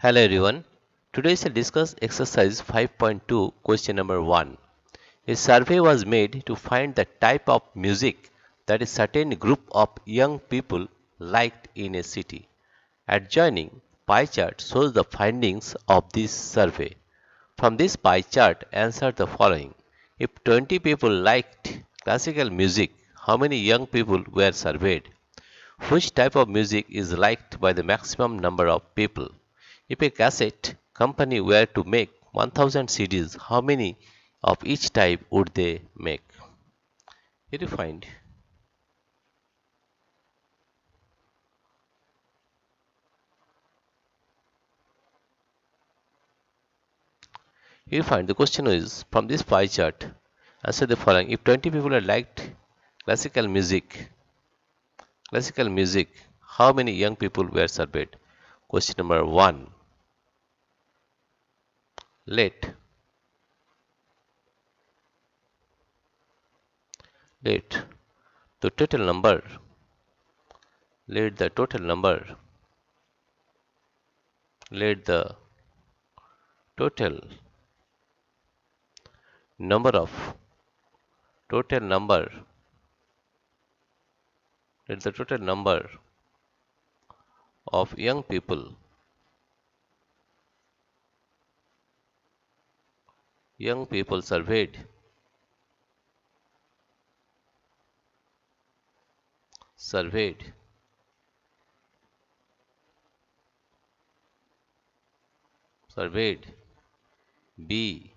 Hello everyone. Today we will discuss exercise 5.2 question number 1. A survey was made to find the type of music that a certain group of young people liked in a city. Adjoining pie chart shows the findings of this survey. From this pie chart, answer the following. If 20 people liked classical music, how many young people were surveyed? Which type of music is liked by the maximum number of people? If a cassette company were to make 1000 CDs, how many of each type would they make? Here you find the question is from this pie chart. Answer the following. If 20 people had liked classical music, how many young people were surveyed? Question number 1. Let let the total number let the total number let the total number of total number let the total number of young people surveyed be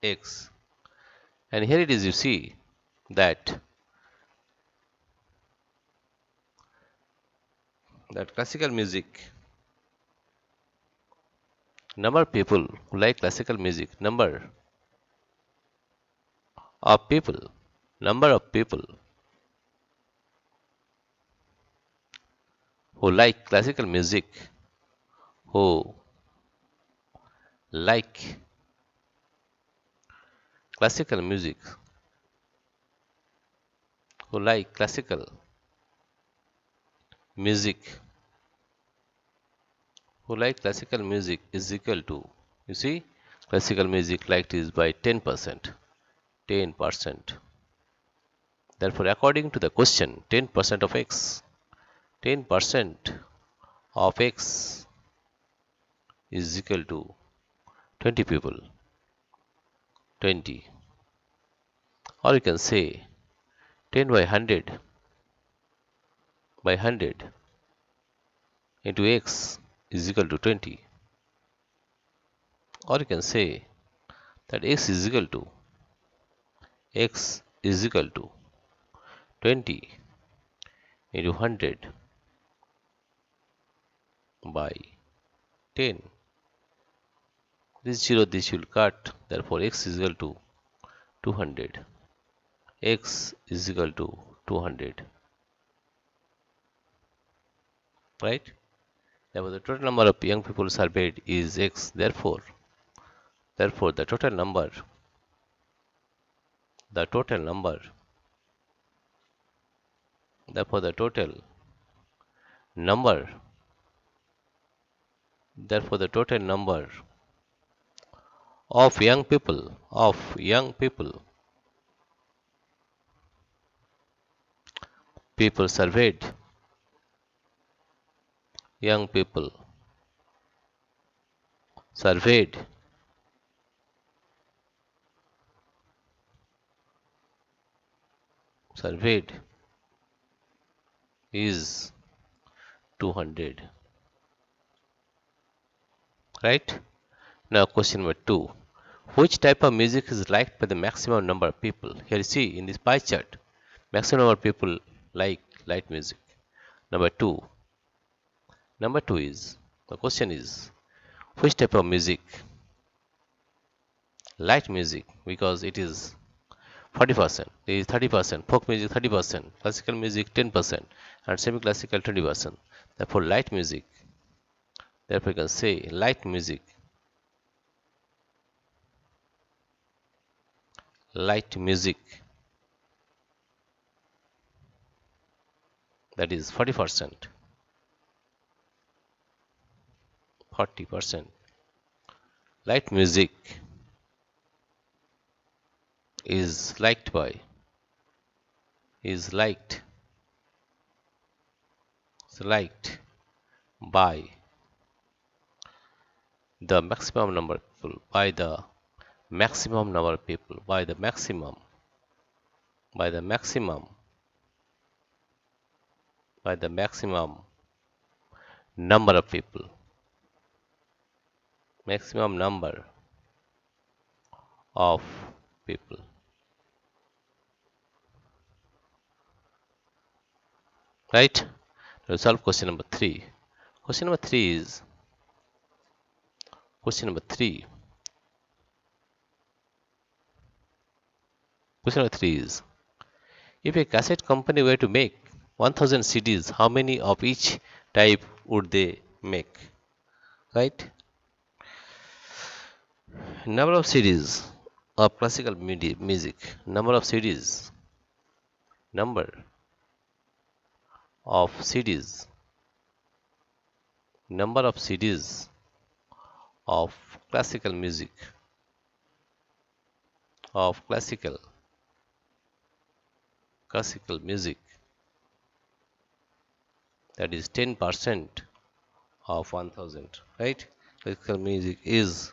X. And here it is, you see that classical music, number of people who like classical music, of people number of people who like classical music, who like classical music who like classical music is equal to, you see, classical music liked is by 10%. Therefore, according to the question, 10% of X, 10% of X is equal to 20 people, 20. Or you can say 10 by 100 into X is equal to 20. Or you can say that X is equal to 20 into 100 by 10. This will cut, therefore X is equal to 200. X is equal to 200. Right? Therefore, the total number of young people surveyed is X. Therefore, the total number, therefore the total number, therefore the total number of young people, people surveyed, young people surveyed is 200. Right? Now question number 2. Which type of music is liked by the maximum number of people? Here you see in this pie chart, maximum number of people like light music. Number 2 is, the question is, which type of music? Light music, because it is 40%, there is 30%, folk music 30%, classical music 10%, and semi-classical 20%. Therefore, light music. Therefore, you can say light music that is 40%. 40%. Light music is liked by, is liked, is liked by the maximum number of people, by the maximum number of people, by the maximum, by the maximum, by the maximum number of people, maximum number of people. Right? Let's solve question number 3. Question number 3 is, question number 3, question number 3 is, if a cassette company were to make 1000 CDs, how many of each type would they make? Right? Number of CDs of classical music, number of CDs, number of CDs, number of CDs of classical music, of classical music, that is 10% of 1000. Right? Classical music is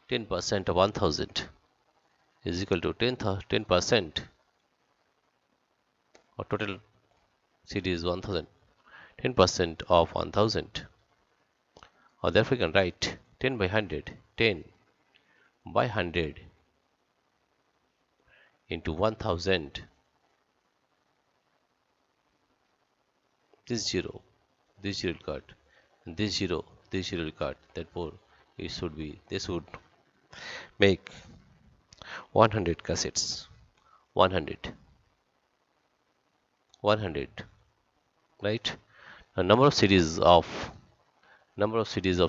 10% of 1000 is equal to 10% of total CD is 1000. 10% of 1000, or therefore we can write 10 by 100, 10 by 100 into 1000. This 0 will cut, and this 0 will cut. Therefore it should be, this would make 100 cassettes. 100, right? A number of CDs of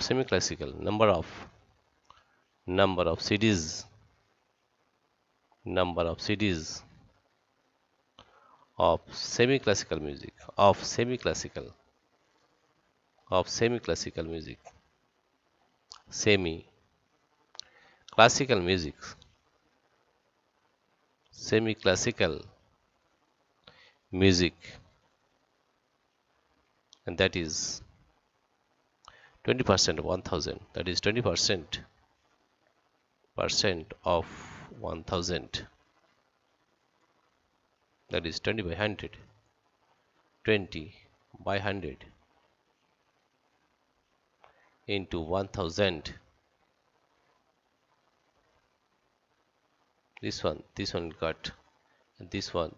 semi-classical, number of CDs of semi-classical music, of semi-classical music, semi-classical music, semi-classical music, and that is 20% of 1000, that is 20% of 1000, that is 20 by 100, 20 by 100 into 1000. This one will cut, and this one,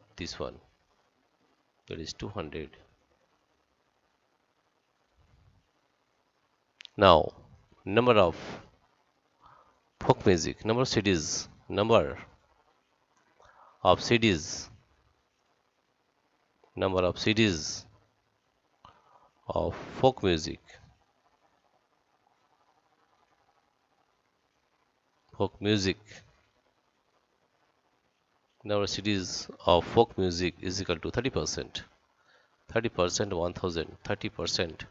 that is 200. Now, number of folk music, number of CDs, number of CDs of folk music, number of CDs of folk music is equal to 30%. 30% of 1000, 30%,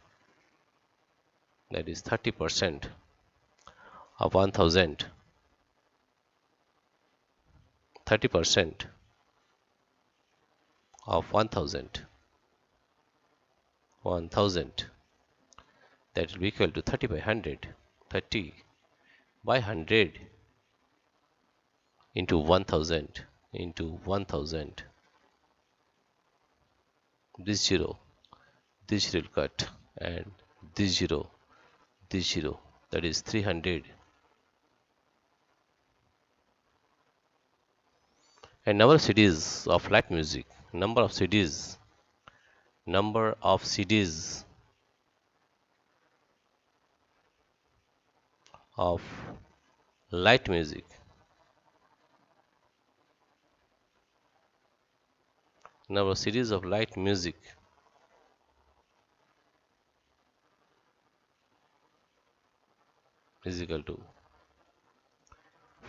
that is 30% of 1000, 30% of 1000, that will be equal to 30 by 100, 30 by 100 into 1000, this 0 will cut, and this 0, that is 300. And number of CDs of light music, number of CDs of light music, number of CDs of light music is equal to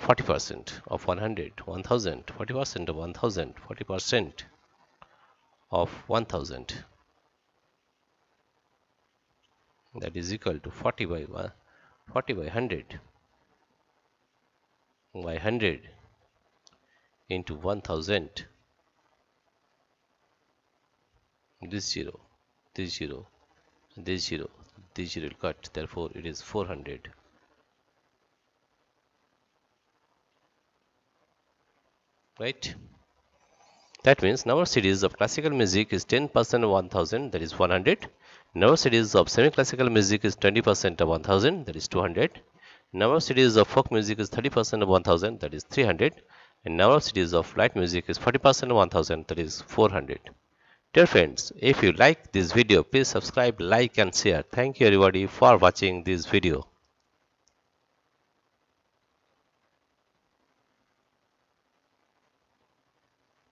40% of 100, 1000, 40% of 1000, 40% of 1000. that is equal to 40 by 100 by 100 into 1000. This 0, this 0, this 0, this 0 will cut, therefore it is 400. Right? That means number series of classical music is 10% of 1000, that is 100. Number series of semi-classical music is 20% of 1000, that is 200. Number series of folk music is 30% of 1000, that is 300. And number series of light music is 40% of 1000, that is 400. Dear friends, if you like this video, please subscribe, like and share. Thank you everybody for watching this video.